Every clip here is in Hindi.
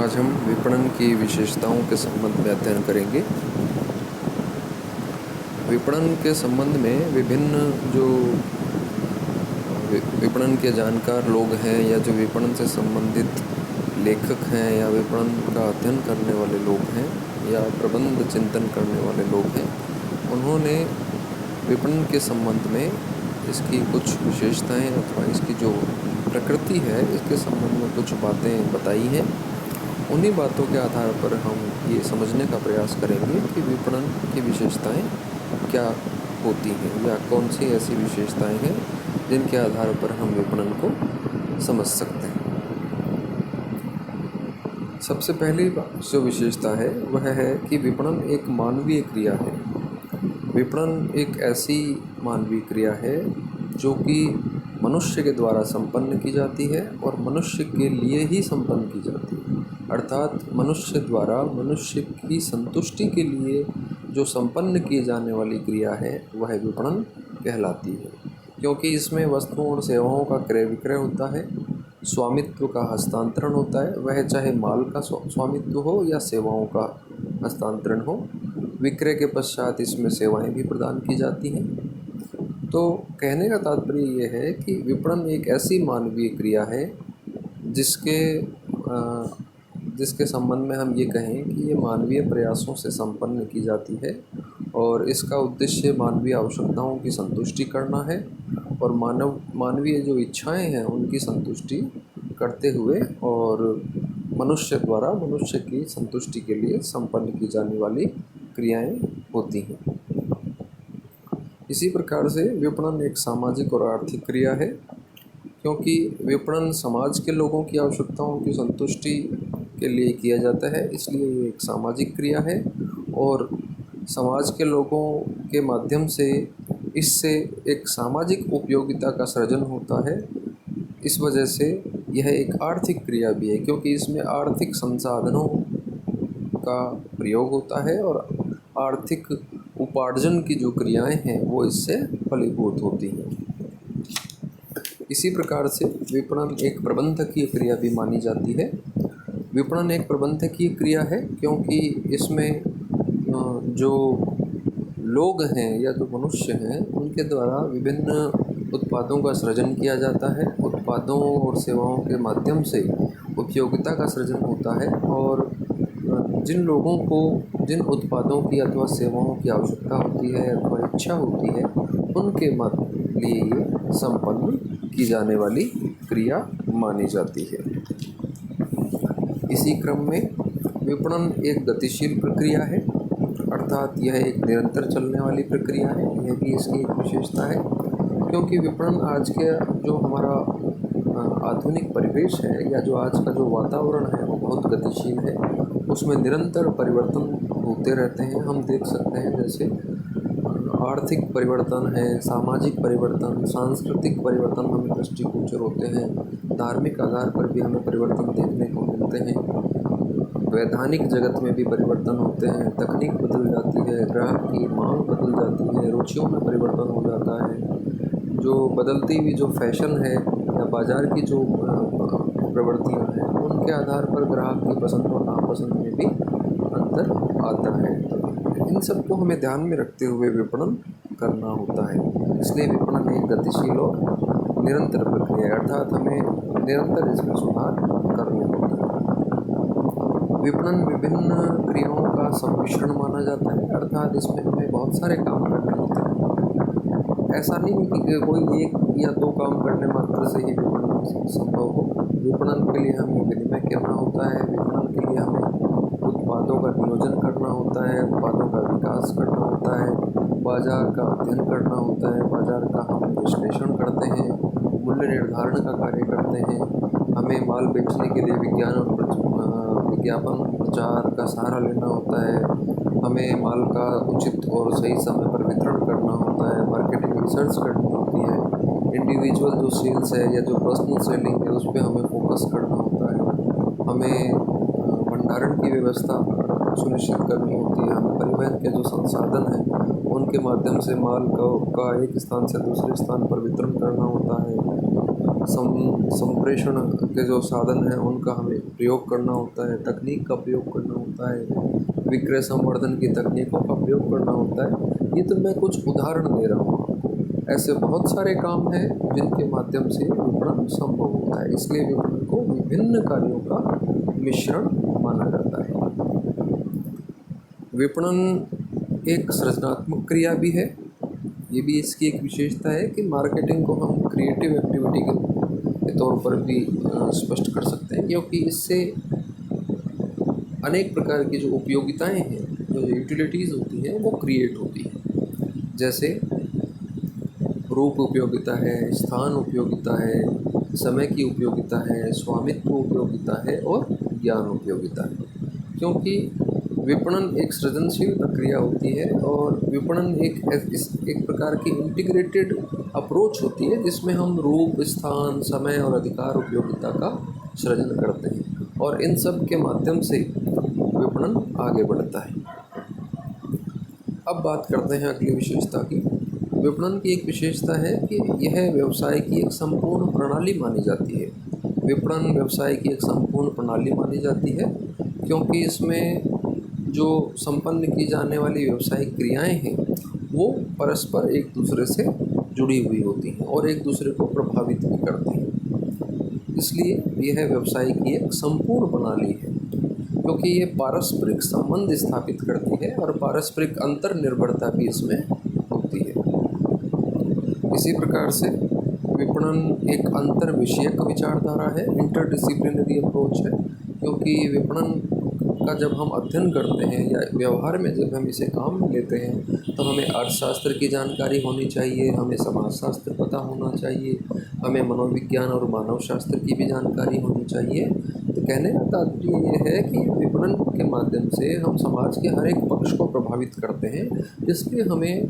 आज हम विपणन की विशेषताओं के संबंध में अध्ययन करेंगे। विपणन के संबंध में विभिन्न जो विपणन के जानकार लोग हैं या जो विपणन से संबंधित लेखक हैं या विपणन का अध्ययन करने वाले लोग हैं या प्रबंध चिंतन करने वाले लोग हैं, उन्होंने विपणन के संबंध में इसकी कुछ विशेषताएं अथवा इसकी जो प्रकृति है इसके संबंध में कुछ बातें बताई हैं। उन्हीं बातों के आधार पर हम ये समझने का प्रयास करेंगे कि विपणन की विशेषताएं क्या होती हैं या कौन सी ऐसी विशेषताएं हैं जिनके आधार पर हम विपणन को समझ सकते हैं। सबसे पहली जो विशेषता है वह है कि विपणन एक मानवीय क्रिया है। विपणन एक ऐसी मानवीय क्रिया है जो कि मनुष्य के द्वारा संपन्न की जाती है और मनुष्य के लिए ही संपन्न की जाती है, अर्थात मनुष्य द्वारा मनुष्य की संतुष्टि के लिए जो संपन्न किए जाने वाली क्रिया है वह विपणन कहलाती है, क्योंकि इसमें वस्तुओं और सेवाओं का क्रय विक्रय होता है, स्वामित्व का हस्तांतरण होता है, वह चाहे माल का स्वामित्व हो या सेवाओं का हस्तांतरण हो। विक्रय के पश्चात इसमें सेवाएं भी प्रदान की जाती हैं। तो कहने का तात्पर्य ये है कि विपणन एक ऐसी मानवीय क्रिया है जिसके संबंध में हम ये कहें कि ये मानवीय प्रयासों से संपन्न की जाती है और इसका उद्देश्य मानवीय आवश्यकताओं की संतुष्टि करना है और मानवीय जो इच्छाएं हैं उनकी संतुष्टि करते हुए और मनुष्य द्वारा मनुष्य की संतुष्टि के लिए संपन्न की जाने वाली क्रियाएं होती हैं। इसी प्रकार से विपणन एक सामाजिक और आर्थिक क्रिया है, क्योंकि विपणन समाज के लोगों की आवश्यकताओं की संतुष्टि के लिए किया जाता है, इसलिए ये एक सामाजिक क्रिया है और समाज के लोगों के माध्यम से इससे एक सामाजिक उपयोगिता का सृजन होता है। इस वजह से यह एक आर्थिक क्रिया भी है, क्योंकि इसमें आर्थिक संसाधनों का प्रयोग होता है और आर्थिक उपार्जन की जो क्रियाएं हैं वो इससे फलीभूत होती हैं। इसी प्रकार से विपणन एक प्रबंधकीय क्रिया भी मानी जाती है। विपणन एक प्रबंधकीय क्रिया है क्योंकि इसमें जो लोग हैं या जो मनुष्य हैं उनके द्वारा विभिन्न उत्पादों का सृजन किया जाता है। उत्पादों और सेवाओं के माध्यम से उपयोगिता का सृजन होता है और जिन लोगों को जिन उत्पादों की अथवा सेवाओं की आवश्यकता होती है अथवा इच्छा होती है उनके लिए ये संपन्न की जाने वाली क्रिया मानी जाती है। इसी क्रम में विपणन एक गतिशील प्रक्रिया है, अर्थात यह एक निरंतर चलने वाली प्रक्रिया है। यह भी इसकी एक विशेषता है, क्योंकि विपणन आज के जो हमारा आधुनिक परिवेश है या जो आज का जो वातावरण है वो बहुत गतिशील है। उसमें निरंतर परिवर्तन होते रहते हैं। हम देख सकते हैं जैसे आर्थिक परिवर्तन है, सामाजिक परिवर्तन, सांस्कृतिक परिवर्तन हमें दृष्टिगोचर होते हैं, धार्मिक आधार पर भी हमें परिवर्तन देखने को मिलते हैं, वैधानिक जगत में भी परिवर्तन होते हैं, तकनीक बदल जाती है, ग्राहक की मांग बदल जाती है, रुचियों में परिवर्तन हो जाता है। जो बदलती हुई जो फैशन है या बाज़ार की जो प्रवृत्तियाँ हैं उनके आधार पर ग्राहक की पसंद और नापसंद में भी अंतर आता है। इन सबको हमें ध्यान में रखते हुए विपणन करना होता है। इसलिए विपणन एक गतिशील और निरंतर प्रक्रिया है, अर्थात हमें निरंतर इसमें सुधार करना होता है। विपणन विभिन्न क्रियाओं का सम्मिश्रण माना जाता है, अर्थात इसमें हमें बहुत सारे काम करने होते हैं। ऐसा नहीं कि कोई एक या दो काम करने मात्र से ही विपणन संभव हो। विपणन के लिए हमें विनिमय करना होता है, विपणन के लिए हमें उत्पादों का नियोजन करना होता है, उत्पादों का विकास करना होता है, बाज़ार का अध्ययन करना होता है, बाज़ार का हम विश्लेषण करते हैं, मूल्य निर्धारण का कार्य करते हैं। हमें माल बेचने के लिए विज्ञान और विज्ञापन प्रचार का सहारा लेना होता है। हमें माल का उचित और सही समय पर वितरण करना होता है, मार्केटिंग रिसर्च करनी होती है, इंडिविजुअल जो सेल्स है या जो पर्सनल सेलिंग है उस पर हमें फोकस करना होता है। हमें भंडारण की व्यवस्था सुनिश्चित करनी होती है, हमें परिवहन के जो संसाधन हैं उनके माध्यम से माल का एक स्थान से दूसरे स्थान पर वितरण करना होता है। संप्रेषण के जो साधन हैं उनका हमें प्रयोग करना होता है, तकनीक का प्रयोग करना होता है, विक्रय संवर्धन की तकनीकों का प्रयोग करना होता है। ये तो मैं कुछ उदाहरण दे रहा हूँ आपको। ऐसे बहुत सारे काम हैं जिनके माध्यम से विपणन संभव होता है, इसलिए विपणन को विभिन्न कार्यों का मिश्रण माना जाता है। विपणन एक सृजनात्मक क्रिया भी है। ये भी इसकी एक विशेषता है कि मार्केटिंग को हम क्रिएटिव एक्टिविटी के तौर पर भी स्पष्ट कर सकते हैं, क्योंकि इससे अनेक प्रकार की जो उपयोगिताएं हैं, जो यूटिलिटीज़ होती हैं, वो क्रिएट होती हैं। जैसे रूप उपयोगिता है, स्थान उपयोगिता है, समय की उपयोगिता है, स्वामित्व उपयोगिता है और ज्ञान उपयोगिता है। क्योंकि विपणन एक सृजनशील प्रक्रिया होती है और विपणन एक प्रकार की इंटीग्रेटेड अप्रोच होती है, जिसमें हम रूप, स्थान, समय और अधिकार उपयोगिता का सृजन करते हैं और इन सब के माध्यम से विपणन आगे बढ़ता है। अब बात करते हैं अगली विशेषता की। विपणन की एक विशेषता है कि यह व्यवसाय की एक संपूर्ण प्रणाली मानी जाती है। विपणन व्यवसाय की एक संपूर्ण प्रणाली मानी जाती है क्योंकि इसमें जो संपन्न की जाने वाली व्यावसायिक क्रियाएं हैं वो परस्पर एक दूसरे से जुड़ी हुई होती हैं और एक दूसरे को प्रभावित भी करती हैं। इसलिए यह व्यवसाय की एक संपूर्ण प्रणाली है, क्योंकि ये पारस्परिक संबंध स्थापित करती है और पारस्परिक अंतर निर्भरता भी इसमें होती है। इसी प्रकार से विपणन एक अंतर विषयक विचारधारा है, इंटरडिसिप्लिनरी अप्रोच है, क्योंकि विपणन का जब हम अध्ययन करते हैं या व्यवहार में जब हम इसे काम में लेते हैं तो हमें अर्थशास्त्र की जानकारी होनी चाहिए, हमें समाजशास्त्र पता होना चाहिए, हमें मनोविज्ञान और मानव शास्त्र की भी जानकारी होनी चाहिए। तो कहने का तात्पर्य ये है कि विपणन के माध्यम से हम समाज के हर एक पक्ष को प्रभावित करते हैं, इसलिए हमें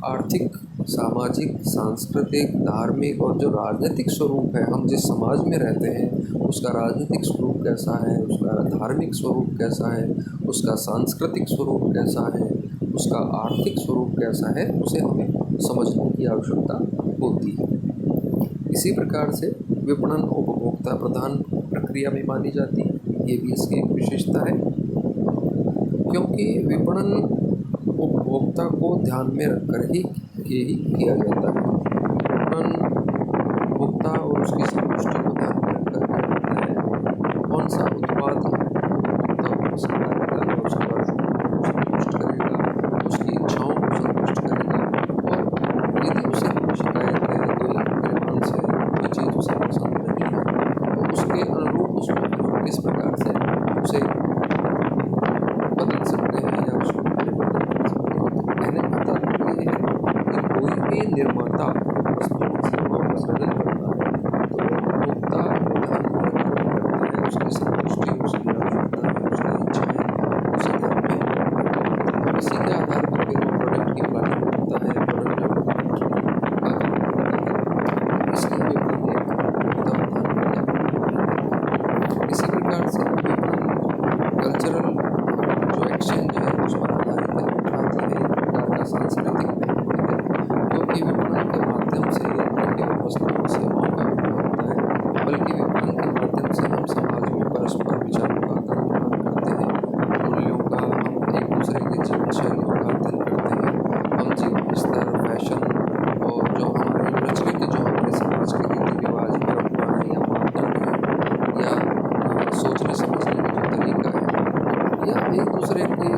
आर्थिक, सामाजिक, सांस्कृतिक, धार्मिक और जो राजनीतिक स्वरूप है, हम जिस समाज में रहते हैं उसका राजनीतिक स्वरूप कैसा है, उसका धार्मिक स्वरूप कैसा है, उसका सांस्कृतिक स्वरूप कैसा है, उसका आर्थिक स्वरूप कैसा है, उसे हमें समझने की आवश्यकता होती है। इसी प्रकार से विपणन उपभोक्ता प्रधान प्रक्रिया में मानी जाती है। ये भी इसकी एक विशेषता है, क्योंकि विपणन उपभोक्ता को ध्यान में रखकर ही किया जाता है। विपणन उपभोक्ता और उसकी संतुष्टि को ध्यान में रखकर किया जाता है। कौन सा उत्पाद उपभोक्ता को पसंद आएगा, उसकी आवश्यकताओं को संतुष्ट करेगा, उसकी इच्छाओं को संतुष्ट करेगा, और यदि उसे कोई शिकायत है, कोई ग्रीवांस है, कोई चीज़ उसे पसंद नहीं है, तो उसके अनुरूप उसको हम किस प्रकार से उसे बदल सकते हैं या उसको परिवर्तन कर सकते हैं। तो कहने का तात्पर्य ये है कि कोई भी निर्माता वस्तुओं की सेवाओं का सृजन करता है तो उपभोक्ता को ध्यान में रखकर करता है, उसकी संतुष्टि, उसकी आवश्यकता, उसकी इच्छाएं उसे ध्यान में रखता है। इसी के आधार पर फिर वो प्रोडक्ट की प्लानिंग करता है, प्रोडक्ट डेवलपमेंट का काम करता है। इसलिए विपणन एक उपभोक्ता प्रधान प्रक्रिया। इसी प्रकार से विपणन कल्चरल जो एक्सचेंज है उस पर आधारित है, अर्थात यह एक प्रकार का सांस्कृतिक पहलू है, क्योंकि विपणन के माध्यम से न केवल वस्तुओं और सेवाओं का विपणन होता है, बल्कि विपणन के माध्यम से हम समाज में परस्पर विचारों का आदान प्रदान करते हैं, मूल्यों का, हम एक दूसरे के जीवन शैलियों का अध्ययन करते हैं, हम जीवन स्तर, फैशन और जो हमारे प्रचलित जो हमारे समाज के रीति रिवाज, परंपराएं या मानदंड हैं, या सोचने समझने का जो तरीका है, या एक दूसरे के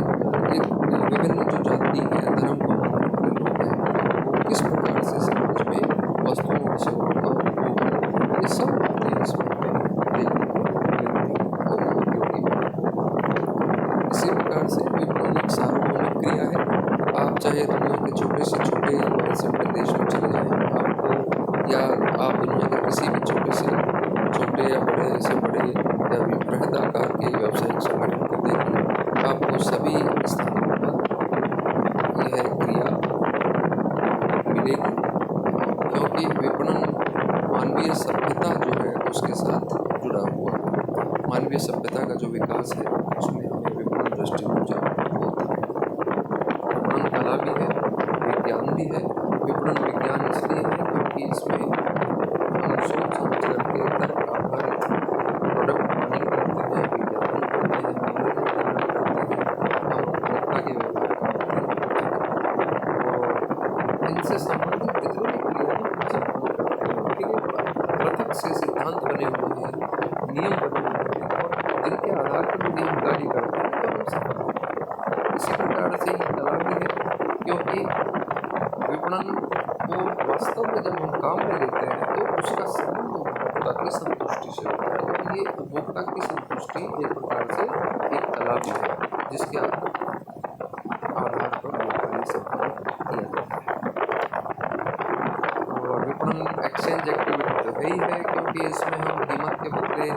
एक विभिन्न जो जाति है, धर्म को मानने वाले लोग हैं, वो किस प्रकार से समाज में वस्तुओं और सेवाओं का उपयोग करते हैं, ये सब बातें इसमें हमें देखने को मिलती हैं और ये उपयोगी भी होती। इसी प्रकार से विपणन एक सार्वभौमिक क्रिया है। आप चाहे दुनिया के छोटे से छोटे या बड़े से बड़े देश में चले जाएं, आपको, या आप दुनिया के किसी भी छोटे से छोटे या बड़े से बड़े या बृहद आकार के व्यावसायिक संगठन को देख लें, आपको सभी स्थानों पर यह क्रिया मिलेगी, क्योंकि विपणन मानवीय सभ्यता जो है उसके साथ जुड़ा हुआ है। मानवीय सभ्यता का जो विकास है उसमें हमें विपणन दृष्टिकोण होता है। विपणन कला भी है, विज्ञान भी है। विपणन विज्ञान इसलिए है क्योंकि इसमें हम सोच समझ सिद्धांत बने हुए हैं, नियम बने हुए हैं और जिनके आधार पर यदि हम कार्य करते हैं तो हम सफल होते हैं। इसी प्रकार से ये कला भी है, क्योंकि विपणन को वास्तव में जब हम काम में लेते हैं तो उसका संबंध उपभोक्ता की संतुष्टि से होता है और ये उपभोक्ता की संतुष्टि एक प्रकार से एक कला भी है, जिसके आधार पर ये कार्य संपादन किया जाता है। और विपणन एक्सचेंज एक्टिविटी तो है ही है, क्योंकि इसमें हम कीमत के बदले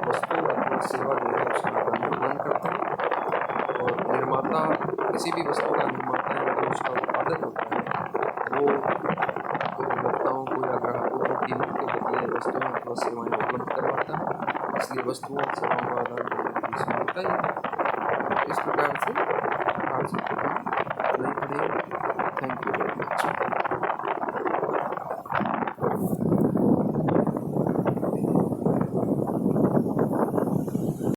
वस्तु अथवा सेवा जो है उसका आदान प्रदान करते हैं और निर्माता किसी भी वस्तु का निर्माता या जो उसका उत्पादक होता है वो उपभोक्ताओं को या ग्राहकों को कीमत के बदले वस्तुएं अथवा सेवाएं उपलब्ध करवाता है, इसलिए वस्तुओं और सेवाओं का आदान प्रदान इसमें होता ही है। इस प्रकार से आज हम नहीं पढ़ेंगे। Thank you very much.